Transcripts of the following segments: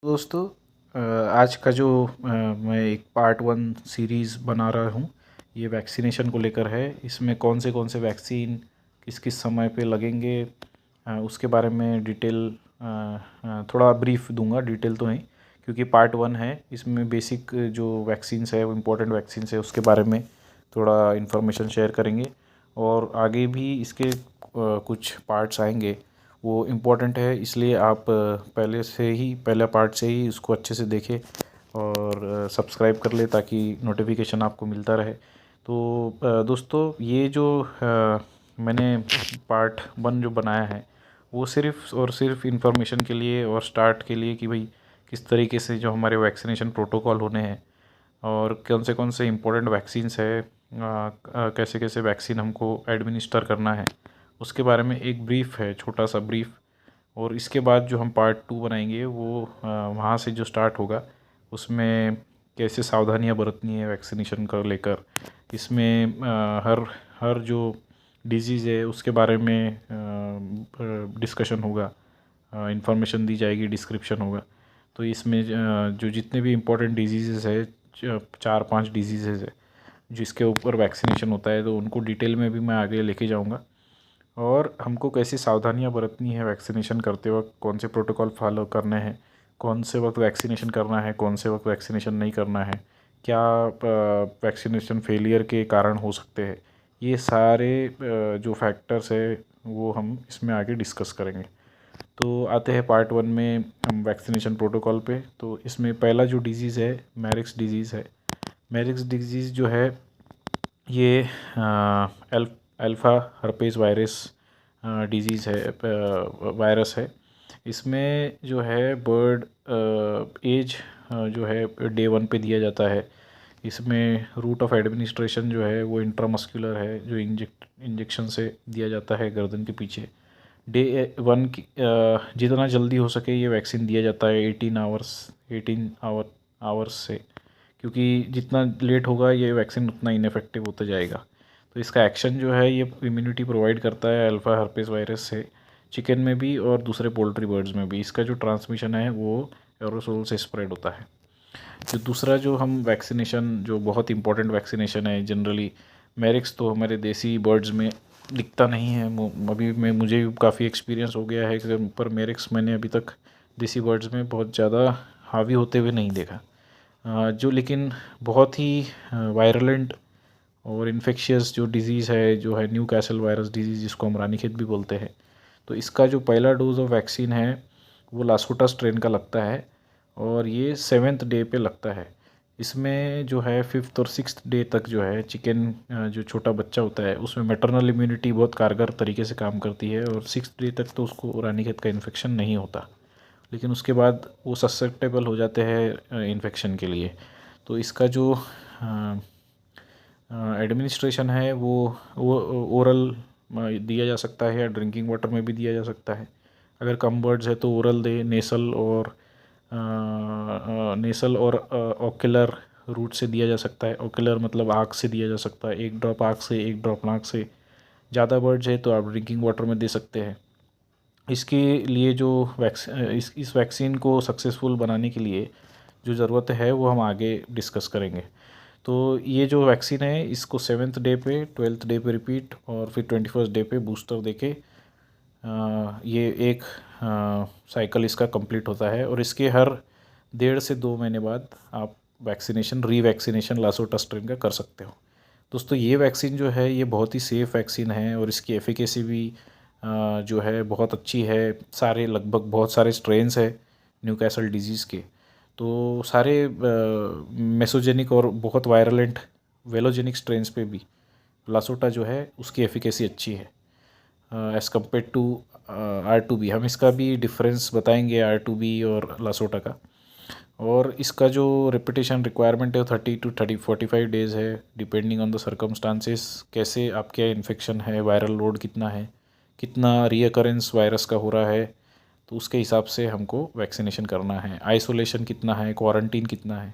दोस्तों, आज का जो मैं एक पार्ट 1 सीरीज़ बना रहा हूँ, ये वैक्सीनेशन को लेकर है। इसमें कौन से वैक्सीन किस किस समय पे लगेंगे, उसके बारे में डिटेल थोड़ा ब्रीफ दूंगा, डिटेल तो नहीं, क्योंकि पार्ट 1 है। इसमें बेसिक जो वैक्सीन्स है, वो इम्पोर्टेंट वैक्सीन्स है, उसके बारे में थोड़ा इन्फॉर्मेशन शेयर करेंगे। और आगे भी इसके कुछ पार्ट्स आएंगे, वो इम्पोर्टेंट है, इसलिए आप पहला पार्ट से ही उसको अच्छे से देखें और सब्सक्राइब कर ले ताकि नोटिफिकेशन आपको मिलता रहे। तो दोस्तों, ये जो मैंने पार्ट 1 जो बनाया है, वो सिर्फ़ और सिर्फ इन्फॉर्मेशन के लिए और स्टार्ट के लिए कि भाई किस तरीके से जो हमारे वैक्सीनेशन प्रोटोकॉल होने हैं और कौन से इम्पोर्टेंट वैक्सीन्स है, कैसे कैसे वैक्सीन हमको एडमिनिस्टर करना है, उसके बारे में एक ब्रीफ है, छोटा सा ब्रीफ। और इसके बाद जो हम पार्ट 2 बनाएंगे, वो वहाँ से जो स्टार्ट होगा, उसमें कैसे सावधानियाँ बरतनी है वैक्सीनेशन को लेकर। इसमें हर हर जो डिजीज़ है उसके बारे में डिस्कशन होगा, इंफॉर्मेशन दी जाएगी, डिस्क्रिप्शन होगा। तो इसमें जो जितने भी इम्पोर्टेंट डिजीज़ है, 4-5 डिजीज़ है जिसके ऊपर वैक्सीनेशन होता है, तो उनको डिटेल में भी मैं आगे लेके जाऊंगा। और हमको कैसी सावधानियां बरतनी है वैक्सीनेशन करते वक्त, कौन से प्रोटोकॉल फॉलो करने हैं, कौन से वक्त वैक्सीनेशन करना है, कौन से वक्त वैक्सीनेशन नहीं करना है, क्या वैक्सीनेशन फेलियर के कारण हो सकते हैं, ये सारे जो फैक्टर्स है वो हम इसमें आगे डिस्कस करेंगे। तो आते हैं पार्ट 1 में हम वैक्सीनेशन प्रोटोकॉल पे। तो इसमें पहला जो डिज़ीज़ है, मैरिक्स डिज़ीज़ है। मैरिक्स डिज़ीज़ जो है, ये अल्फ़ा हर्पेस वायरस डिज़ीज़ है, वायरस है। इसमें जो है बर्ड एज जो है डे 1 पे दिया जाता है। इसमें रूट ऑफ एडमिनिस्ट्रेशन जो है वो इंट्रामस्कुलर है, जो इंजेक्शन से दिया जाता है गर्दन के पीछे। डे 1 की जितना जल्दी हो सके ये वैक्सीन दिया जाता है, 18 आवर्स से, क्योंकि जितना लेट होगा ये वैक्सीन उतना इनफेक्टिव होता जाएगा। तो इसका एक्शन जो है, ये इम्यूनिटी प्रोवाइड करता है अल्फ़ा हर्पेस वायरस से, चिकन में भी और दूसरे पोल्ट्री बर्ड्स में भी। इसका जो ट्रांसमिशन है वो एरोसोल से स्प्रेड होता है। जो दूसरा जो हम वैक्सीनेशन, जो बहुत इंपॉर्टेंट वैक्सीनेशन है, जनरली मैरिक्स तो हमारे देसी बर्ड्स में दिखता नहीं है। अभी मैं मुझे काफ़ी एक्सपीरियंस हो गया है कि पर मैरिक्स मैंने अभी तक देसी बर्ड्स में बहुत ज़्यादा हावी होते हुए नहीं देखा। जो लेकिन बहुत ही वायरलेंट और इन्फेक्शियस जो डिज़ीज़ है, जो है न्यू कैसल वायरस डिज़ीज़, जिसको हम रानीखेत भी बोलते हैं। तो इसका जो पहला डोज ऑफ वैक्सीन है वो लासोटा स्ट्रेन का लगता है, और ये 7th डे पे लगता है। इसमें जो है 5th और 6th डे तक जो है चिकन, जो छोटा बच्चा होता है, उसमें मैटरनल इम्यूनिटी बहुत कारगर तरीके से काम करती है, और 6th डे तक तो उसको रानीखेत का इन्फेक्शन नहीं होता। लेकिन उसके बाद वो ससेप्टेबल हो जाते हैं इन्फेक्शन के लिए। तो इसका जो एडमिनिस्ट्रेशन है वो ओरल दिया जा सकता है, या ड्रिंकिंग वाटर में भी दिया जा सकता है। अगर कम बर्ड्स है तो ओरल दे, नेसल और ओक्युलर रूट से दिया जा सकता है। ओक्युलर मतलब आँख से दिया जा सकता है, एक ड्रॉप आँख से, एक ड्रॉप नाक से। ज़्यादा बर्ड्स है तो आप ड्रिंकिंग वाटर में दे सकते हैं। इसके लिए जो इस वैक्सीन को सक्सेसफुल बनाने के लिए जो ज़रूरत है वो हम आगे डिस्कस करेंगे। तो ये जो वैक्सीन है, इसको 7th डे पे, 12th डे पे रिपीट, और फिर 21st डे पे बूस्टर देके ये एक साइकिल इसका कंप्लीट होता है। और इसके हर 1.5 से 2 महीने बाद आप रीवैक्सीनेशन लासोटा स्ट्रेन का कर सकते हो। दोस्तों, ये वैक्सीन जो है ये बहुत ही सेफ़ वैक्सीन है, और इसकी एफिकेसी भी जो है बहुत अच्छी है। लगभग बहुत सारे स्ट्रेन्स है न्यू कैसल डिजीज़ के, तो सारे मेसोजेनिक और बहुत वायरलेंट वेलोजेनिक स्ट्रेन्स पे भी लासोटा जो है उसकी एफिकेसी अच्छी है एज़ कम्पेयर टू R2B। हम इसका भी डिफरेंस बताएंगे R2B और लासोटा का। और इसका जो रेपिटेशन रिक्वायरमेंट है 30 to 45 डेज़ है, डिपेंडिंग ऑन द सर्कमस्टांसेस, कैसे आपके इन्फेक्शन है, वायरल लोड कितना है, कितना रीअकरेंस वायरस का हो रहा है, तो उसके हिसाब से हमको वैक्सीनेशन करना है। आइसोलेशन कितना है, क्वारंटीन कितना है,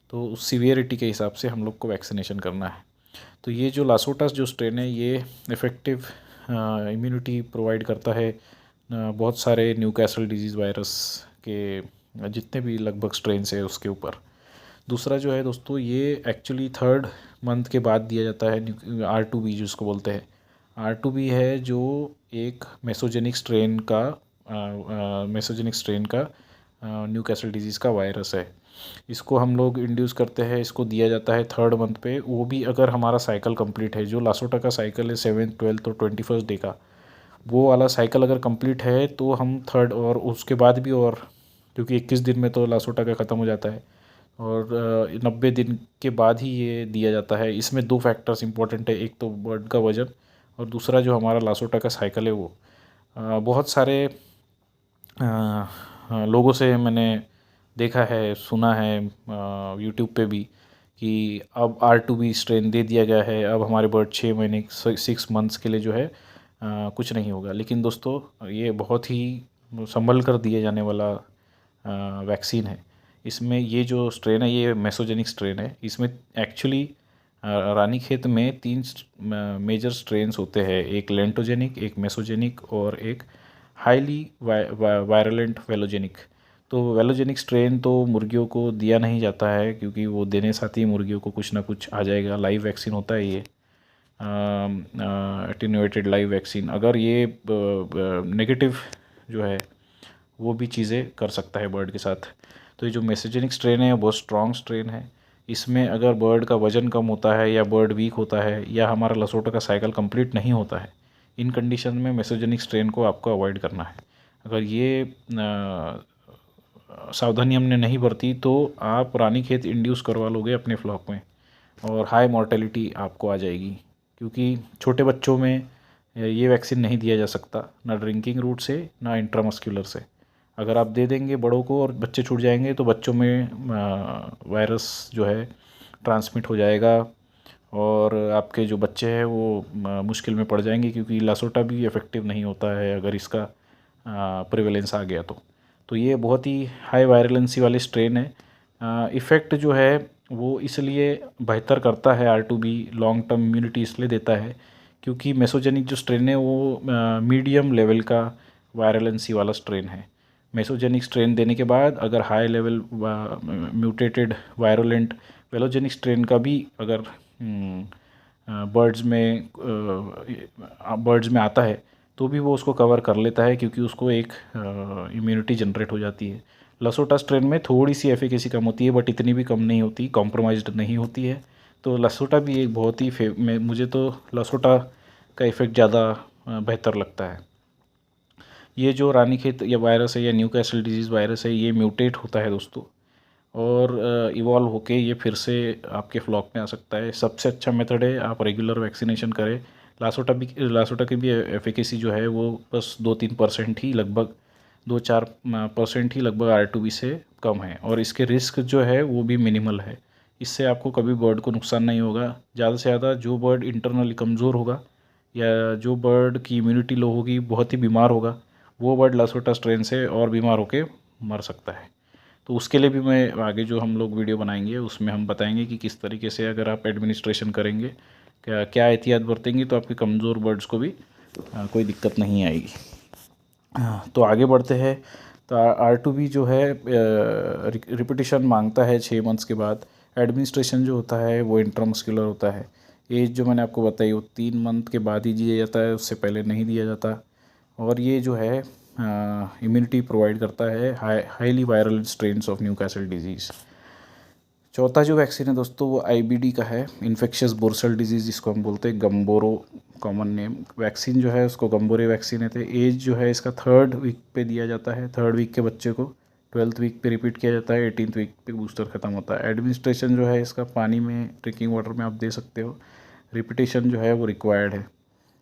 तो उस सीवियरिटी के हिसाब से हम लोग को वैक्सीनेशन करना है। तो ये जो लासोटास जो स्ट्रेन है, ये इफ़ेक्टिव इम्यूनिटी प्रोवाइड करता है बहुत सारे न्यू कैसल डिजीज़ वायरस के जितने भी लगभग स्ट्रेन्स है उसके ऊपर। दूसरा जो है दोस्तों, ये एक्चुअली 3rd मंथ के बाद दिया जाता है, R2B जिसको बोलते हैं। R2B है जो एक मेसोजेनिक स्ट्रेन का न्यू कैसल डिजीज़ का वायरस है। इसको हम लोग इंड्यूस करते हैं, इसको दिया जाता है 3rd मंथ पे, वो भी अगर हमारा साइकिल कंप्लीट है। जो लासोटा का साइकिल है 7th 12th और 21st डे का, वो वाला साइकिल अगर कंप्लीट है तो हम 3rd, और उसके बाद भी, और क्योंकि 21 दिन में तो लासोटा का ख़त्म हो जाता है, और 90 दिन के बाद ही ये दिया जाता है। इसमें 2 फैक्टर्स इंपॉर्टेंट है, एक तो बर्ड का वजन, और दूसरा जो हमारा लासोटा का साइकिल है वो। बहुत सारे लोगों से मैंने देखा है, सुना है यूट्यूब पे भी, कि अब R2B स्ट्रेन दे दिया गया है, अब हमारे बर्ड 6 महीने 6 मंथ्स के लिए जो है कुछ नहीं होगा। लेकिन दोस्तों, ये बहुत ही संभल कर दिए जाने वाला वैक्सीन है। इसमें ये जो स्ट्रेन है ये मेसोजेनिक स्ट्रेन है। इसमें एक्चुअली रानीखेत में 3 मेजर स्ट्रेन्स होते हैं, एक लेंटोजेनिक, एक मेसोजेनिक और एक हाईली वायरलेंट वेलोजेनिक। तो वेलोजेनिक स्ट्रेन तो मुर्गियों को दिया नहीं जाता है, क्योंकि वो देने साथ ही मुर्गियों को कुछ ना कुछ आ जाएगा। लाइव वैक्सीन होता है ये, एटीन्यूएटेड लाइव वैक्सीन। अगर ये नेगेटिव जो है वो भी चीज़ें कर सकता है बर्ड के साथ। तो ये जो मेसोजेनिक स्ट्रेन है बहुत स्ट्रॉन्ग स्ट्रेन है। इसमें अगर बर्ड का वज़न कम होता है, या बर्ड वीक होता है, या हमारा लसोटा का साइकिल कंप्लीट नहीं होता है, इन कंडीशन में मेसोजेनिक स्ट्रेन को आपको अवॉइड करना है। अगर ये सावधानी हमने नहीं बरती तो आप रानीखेत इंड्यूस करवा लोगे अपने फ्लॉक में, और हाई मॉर्टेलिटी आपको आ जाएगी। क्योंकि छोटे बच्चों में ये वैक्सीन नहीं दिया जा सकता, ना ड्रिंकिंग रूट से ना इंट्रामस्क्यूलर से। अगर आप दे देंगे बड़ों को और बच्चे छूट जाएंगे तो बच्चों में वायरस जो है ट्रांसमिट हो जाएगा, और आपके जो बच्चे हैं वो मुश्किल में पड़ जाएंगे, क्योंकि लासोटा भी इफ़ेक्टिव नहीं होता है अगर इसका प्रिवेलेंस आ गया तो ये बहुत ही हाई वायरलेंसी वाली स्ट्रेन है। इफ़ेक्ट जो है वो इसलिए बेहतर करता है R2B, लॉन्ग टर्म इम्यूनिटी इसलिए देता है क्योंकि मेसोजेनिक जो स्ट्रेन है वो मीडियम लेवल का वायरलेंसी वाला स्ट्रेन है। मेसोजेनिक स्ट्रेन देने के बाद अगर हाई लेवल म्यूटेटेड वायरोलेंट वेलोजेनिक स्ट्रेन का भी अगर बर्ड्स में आता है तो भी वो उसको कवर कर लेता है, क्योंकि उसको एक इम्यूनिटी जनरेट हो जाती है। लसोटा स्ट्रेन में थोड़ी सी एफिकेसी कम होती है, बट इतनी भी कम नहीं होती, कॉम्प्रोमाइज्ड नहीं होती है। तो लसोटा भी एक बहुत ही मुझे तो लसोटा का इफ़ेक्ट ज़्यादा बेहतर लगता है। ये जो रानीखेत या वायरस है या न्यू कैसल डिजीज़ वायरस है, ये म्यूटेट होता है दोस्तों, और इवॉल्व होके ये फिर से आपके फ्लॉक में आ सकता है। सबसे अच्छा मेथड है आप रेगुलर वैक्सीनेशन करें। लासोटा की भी एफिकेसी जो है वो बस 2-3% ही लगभग 2-4% ही लगभग R2B से कम है, और इसके रिस्क जो है वो भी मिनिमल है। इससे आपको कभी बर्ड को नुकसान नहीं होगा। ज़्यादा से ज़्यादा जो बर्ड इंटरनली कमज़ोर होगा या जो बर्ड की इम्यूनिटी लो होगी, बहुत ही बीमार होगा, वो बर्ड लासोटा स्ट्रेन से और बीमार होकर मर सकता है। तो उसके लिए भी मैं आगे जो हम लोग वीडियो बनाएंगे उसमें हम बताएंगे कि किस तरीके से अगर आप एडमिनिस्ट्रेशन करेंगे, क्या क्या एहतियात बरतेंगे तो आपके कमज़ोर बर्ड्स को भी कोई दिक्कत नहीं आएगी। तो आगे बढ़ते हैं। तो R2B जो है रिपीटिशन मांगता है 6 मंथ्स के बाद। एडमिनिस्ट्रेशन जो होता है वो इंट्रामस्कुलर होता है। एज जो मैंने आपको बताई वो 3 मंथ के बाद ही दिया जाता है, उससे पहले नहीं दिया जाता। और ये जो है इम्यूनिटी प्रोवाइड करता है highly viral strains of new castle disease. चौथा जो वैक्सीन है दोस्तों वो IBD का है, इन्फेक्शियस बुर्सल डिजीज़ जिसको हम बोलते हैं, गम्बोरो कॉमन नेम। वैक्सीन जो है उसको गम्बोरे वैक्सीन है। एज जो है इसका 3rd वीक पे दिया जाता है। 3rd वीक के बच्चे को 12th वीक पे रिपीट किया जाता है, 18th वीक पे बूस्टर ख़त्म होता है। एडमिनिस्ट्रेशन जो है इसका पानी में, ड्रिंकिंग वाटर में आप दे सकते हो। रिपीटेशन जो है वो रिक्वायर्ड है।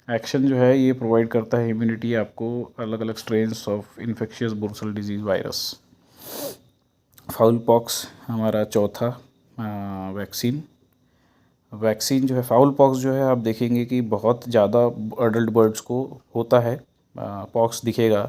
एक्शन जो है ये प्रोवाइड करता है इम्यूनिटी आपको अलग अलग strains of infectious bursal disease virus. Fowl pox हमारा चौथा वैक्सीन जो है, फाउल पॉक्स जो है आप देखेंगे कि बहुत ज़्यादा अडल्ट बर्ड्स को होता है, पॉक्स दिखेगा,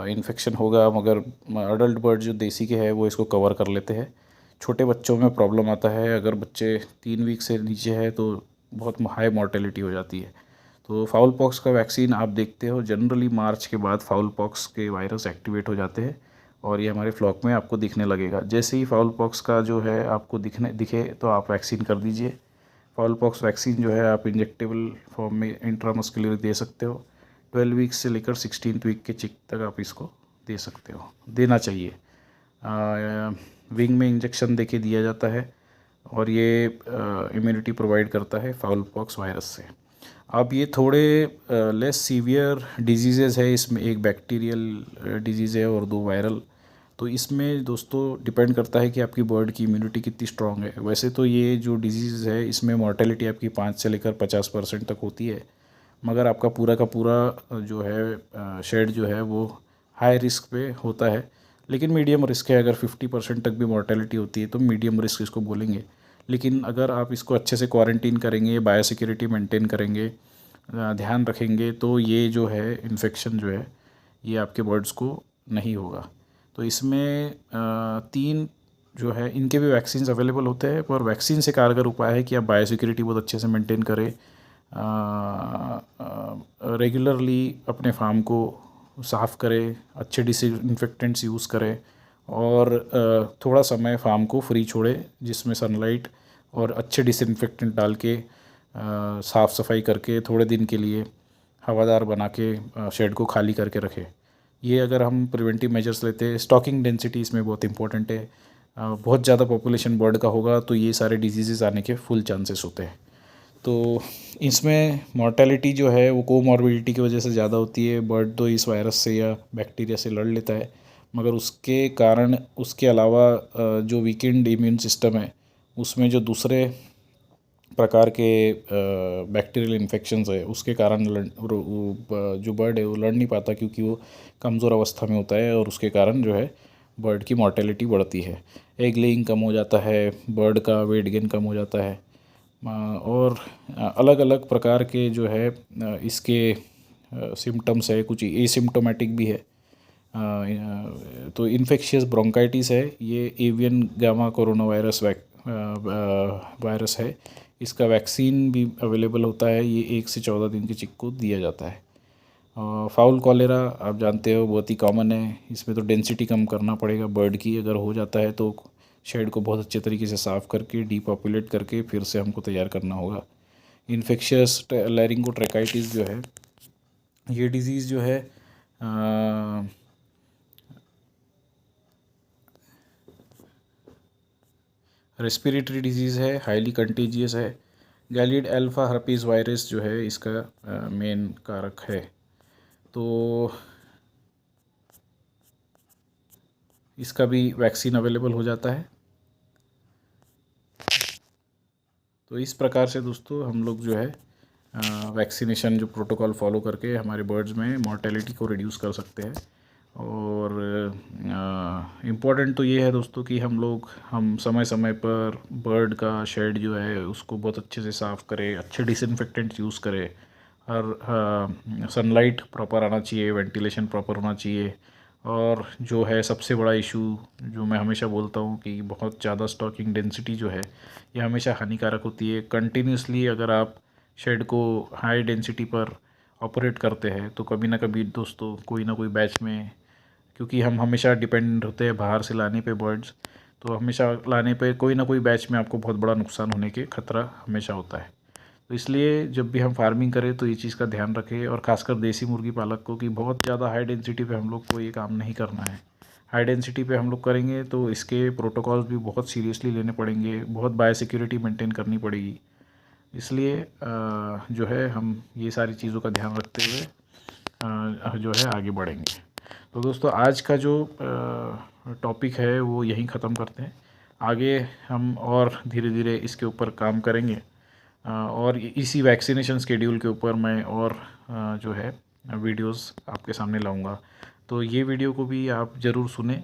इन्फेक्शन होगा, मगर अडल्ट बर्ड जो देसी के हैं वो इसको कवर कर लेते हैं। छोटे बच्चों में प्रॉब्लम आता है, अगर बच्चे 3 वीक से नीचे है तो बहुत हाई मॉर्टेलिटी हो जाती है। तो फाउल पॉक्स का वैक्सीन आप देखते हो जनरली मार्च के बाद फाउल पॉक्स के वायरस एक्टिवेट हो जाते हैं, और ये हमारे फ्लॉक में आपको दिखने लगेगा। जैसे ही फाउल पॉक्स का जो है आपको दिखे तो आप वैक्सीन कर दीजिए। फाउल पॉक्स वैक्सीन जो है आप इंजेक्टेबल फॉर्म में इंट्रामस्कुलर दे सकते हो। 12 वीक से लेकर 16th वीक के चिक तक आप इसको दे सकते हो, देना चाहिए। विंग में इंजेक्शन देके दिया जाता है और ये इम्यूनिटी प्रोवाइड करता है फाउल पॉक्स वायरस से। अब ये थोड़े लेस सीवियर डिजीज़ेज़ है, इसमें एक बैक्टीरियल डिजीज़ है और 2 वायरल। तो इसमें दोस्तों डिपेंड करता है कि आपकी बर्ड की इम्यूनिटी कितनी स्ट्रांग है। वैसे तो ये जो डिजीज़ है इसमें मॉर्टेलिटी आपकी 5 से लेकर 50% तक होती है, मगर आपका पूरा का पूरा जो है शेड जो है वो हाई रिस्क पे होता है, लेकिन मीडियम रिस्क है। अगर 50% तक भी मॉर्टेलिटी होती है तो मीडियम रिस्क इसको बोलेंगे। लेकिन अगर आप इसको अच्छे से क्वारंटीन करेंगे, बायोसिक्योरिटी मेंटेन करेंगे, ध्यान रखेंगे, तो ये जो है इन्फेक्शन जो है ये आपके बर्ड्स को नहीं होगा। तो इसमें 3 जो है इनके भी वैक्सीन्स अवेलेबल होते हैं, पर वैक्सीन से कारगर उपाय है कि आप बायोसिक्योरिटी बहुत अच्छे से मेंटेन करें, रेगुलरली अपने फार्म को साफ़ करें, अच्छे डिसइंफेक्टेंट्स यूज़ करें और थोड़ा समय फार्म को फ्री छोड़े जिसमें सनलाइट और अच्छे डिसइंफेक्टेंट डाल के साफ़ सफाई करके थोड़े दिन के लिए हवादार बना के शेड को खाली करके रखें। ये अगर हम प्रिवेंटिव मेजर्स लेते हैं। स्टॉकिंग डेंसिटी इसमें बहुत इंपॉर्टेंट है। बहुत ज़्यादा पॉपुलेशन बर्ड का होगा तो ये सारे डिजीज़ आने के फुल चांसेस होते हैं। तो इसमें मॉर्टेलिटी जो है वो कोमॉर्बिडिटी की वजह से ज़्यादा होती है। बर्ड तो इस वायरस से या बैक्टीरिया से लड़ लेता है, मगर उसके कारण उसके अलावा जो वीकेंड इम्यून सिस्टम है उसमें जो दूसरे प्रकार के बैक्टीरियल इन्फेक्शंस है उसके कारण जो बर्ड है वो लड़ नहीं पाता, क्योंकि वो कमज़ोर अवस्था में होता है और उसके कारण जो है बर्ड की मॉर्टेलिटी बढ़ती है। एग लेइंग कम हो जाता है, बर्ड का वेट गेन कम हो जाता है और अलग अलग प्रकार के जो है इसके सिम्टम्स है, कुछ एसिम्टोमेटिक भी है। तो इन्फेक्शियस ब्रोंकाइटिस है, ये एवियन गामा कोरोना वायरस है। इसका वैक्सीन भी अवेलेबल होता है, ये 1 से 14 दिन के चिक को दिया जाता है। फाउल कॉलेरा आप जानते हो बहुत ही कॉमन है। इसमें तो डेंसिटी कम करना पड़ेगा बर्ड की, अगर हो जाता है तो शेड को बहुत अच्छे तरीके से साफ़ करके डीपॉपुलेट करके फिर से हमको तैयार करना होगा। इन्फेक्शियस लैरिंगोट्रैकाइटिस जो है ये डिज़ीज़ जो है रेस्पिरेटरी डिजीज़ है, हाईली कंटेजियस है। गैलिड अल्फा हर्पीज़ वायरस जो है इसका मेन कारक है। तो इसका भी वैक्सीन अवेलेबल हो जाता है। तो इस प्रकार से दोस्तों हम लोग जो है वैक्सीनेशन जो प्रोटोकॉल फॉलो करके हमारे बर्ड्स में मॉर्टेलिटी को रिड्यूस कर सकते हैं। और इम्पॉर्टेंट तो ये है दोस्तों कि हम समय समय पर बर्ड का शेड जो है उसको बहुत अच्छे से साफ़ करें, अच्छे डिसइंफेक्टेंट्स यूज़ करें और सनलाइट प्रॉपर आना चाहिए, वेंटिलेशन प्रॉपर होना चाहिए। और जो है सबसे बड़ा इशू जो मैं हमेशा बोलता हूँ कि बहुत ज़्यादा स्टॉकिंग डेंसिटी जो है ये हमेशा हानिकारक होती है। कंटिन्यूसली अगर आप शेड को हाई डेंसिटी पर ऑपरेट करते हैं तो कभी ना कभी दोस्तों कोई ना कोई बैच में, क्योंकि हम हमेशा डिपेंड होते हैं बाहर से लाने पे बर्ड्स, तो हमेशा लाने पे कोई ना कोई बैच में आपको बहुत बड़ा नुकसान होने के खतरा हमेशा होता है। तो इसलिए जब भी हम फार्मिंग करें तो ये चीज़ का ध्यान रखें, और ख़ासकर देसी मुर्गी पालक को कि बहुत ज़्यादा हाई डेंसिटी पे हम लोग को ये काम नहीं करना है। हाई डेंसिटी पे हम लोग करेंगे तो इसके प्रोटोकॉल्स भी बहुत सीरियसली लेने पड़ेंगे, बहुत बायोसिक्योरिटी मेंटेन करनी पड़ेगी। इसलिए जो है हम ये सारी चीज़ों का ध्यान रखते हुए जो है आगे बढ़ेंगे। तो दोस्तों आज का जो टॉपिक है वो यहीं ख़त्म करते हैं। आगे हम और धीरे धीरे इसके ऊपर काम करेंगे और इसी वैक्सीनेशन शेड्यूल के ऊपर मैं और जो है वीडियोस आपके सामने लाऊंगा। तो ये वीडियो को भी आप ज़रूर सुने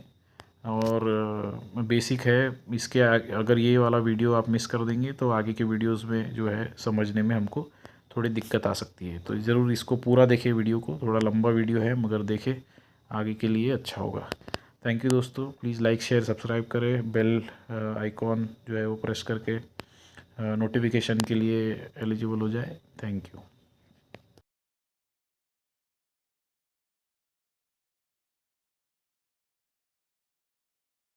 और बेसिक है इसके अगर ये वाला वीडियो आप मिस कर देंगे तो आगे के वीडियोस में जो है समझने में हमको थोड़ी दिक्कत आ सकती है। तो ज़रूर इसको पूरा देखें, वीडियो को, थोड़ा लंबा वीडियो है मगर देखें, आगे के लिए अच्छा होगा। थैंक यू दोस्तों, प्लीज़ लाइक शेयर सब्सक्राइब करें, बेल आइकॉन जो है वो प्रेस करके नोटिफिकेशन के लिए एलिजिबल हो जाए। Thank you.